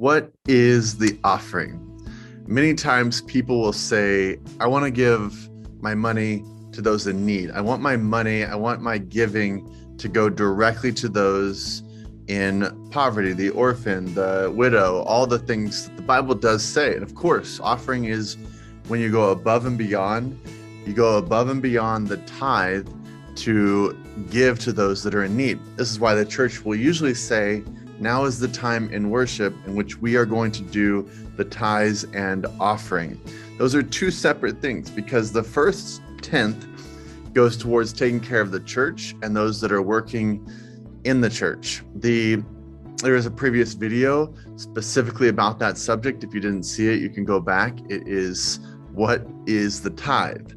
What is the offering? Many times people will say, I want to give my money to those in need. I want my giving to go directly to those in poverty, the orphan, the widow, all the things that the Bible does say. And of course, offering is when you go above and beyond. You go above and beyond the tithe to give to those that are in need. This is why the church will usually say, now is the time in worship in which we are going to do the tithes and offering. Those are two separate things, because the first tenth goes towards taking care of the church and those that are working in the church. There is a previous video specifically about that subject. If you didn't see it, you can go back. It is, what is the tithe?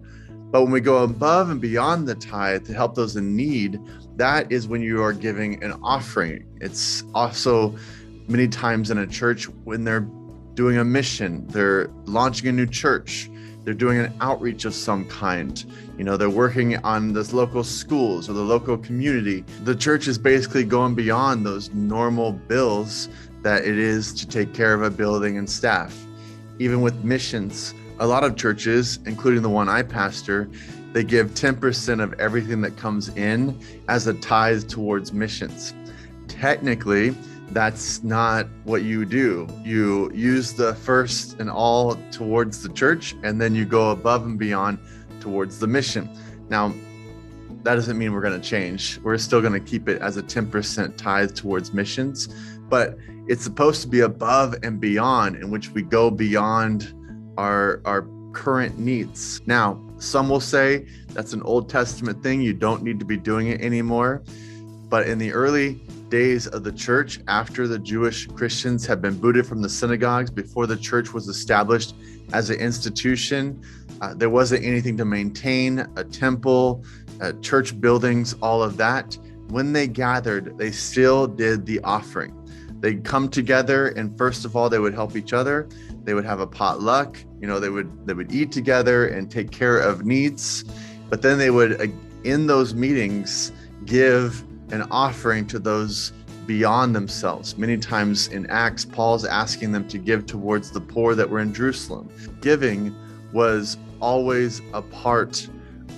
But when we go above and beyond the tithe to help those in need, that is when you are giving an offering. It's also many times in a church when they're doing a mission, they're launching a new church, they're doing an outreach of some kind. They're working on this local schools or the local community. The church is basically going beyond those normal bills that it is to take care of a building and staff. Even with missions, a lot of churches, including the one I pastor, they give 10% of everything that comes in as a tithe towards missions. Technically, that's not what you do. You use the first and all towards the church, and then you go above and beyond towards the mission. Now, that doesn't mean we're going to change. We're still going to keep it as a 10% tithe towards missions, but it's supposed to be above and beyond, in which we go beyond our current needs. Now, some will say that's an Old Testament thing. You don't need to be doing it anymore. But in the early days of the church, after the Jewish Christians had been booted from the synagogues, before the church was established as an institution, there wasn't anything to maintain, a temple, church buildings, all of that. When they gathered, they still did the offering. They'd come together, and first of all, they would help each other. They would have a potluck. They would eat together and take care of needs. But then they would, in those meetings, give an offering to those beyond themselves. Many times in Acts, Paul's asking them to give towards the poor that were in Jerusalem. Giving was always a part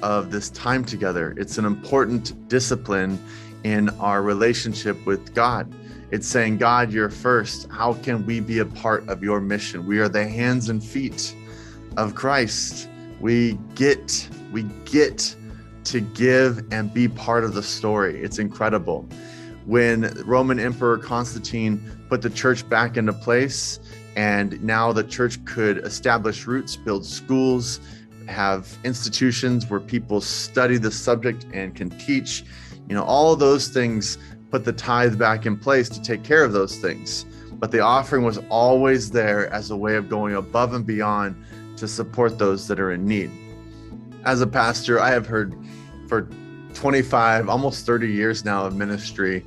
of this time together. It's an important discipline in our relationship with God. It's saying, God, you're first. How can we be a part of your mission? We are the hands and feet of Christ. We get to give and be part of the story. It's incredible. When Roman Emperor Constantine put the church back into place, and now the church could establish roots, build schools, have institutions where people study the subject and can teach, all of those things, put the tithe back in place to take care of those things. But the offering was always there as a way of going above and beyond to support those that are in need. As a pastor, I have heard for 25, almost 30 years now of ministry,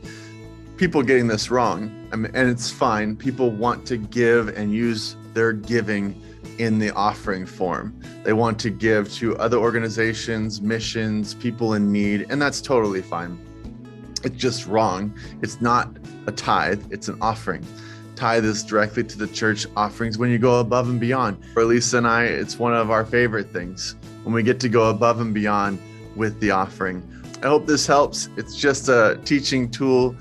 people getting this wrong. And it's fine. People want to give and use their giving in the offering form. They want to give to other organizations, missions, people in need, and that's totally fine. It's just wrong. It's not a tithe, it's an offering. Tithe is directly to the church offerings when you go above and beyond. For Lisa and I, it's one of our favorite things when we get to go above and beyond with the offering. I hope this helps. It's just a teaching tool.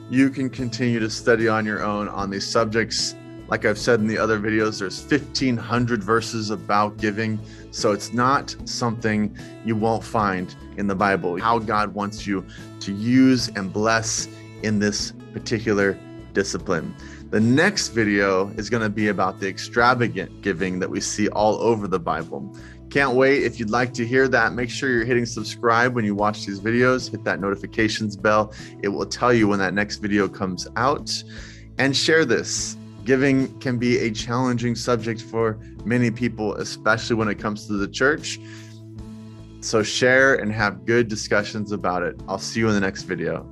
You can continue to study on your own on these subjects. Like I've said in the other videos, there's 1,500 verses about giving. So it's not something you won't find in the Bible, how God wants you to use and bless in this particular discipline. The next video is going to be about the extravagant giving that we see all over the Bible. Can't wait. If you'd like to hear that, make sure you're hitting subscribe when you watch these videos. Hit that notifications bell. It will tell you when that next video comes out. And share this. Giving can be a challenging subject for many people, especially when it comes to the church. So share and have good discussions about it. I'll see you in the next video.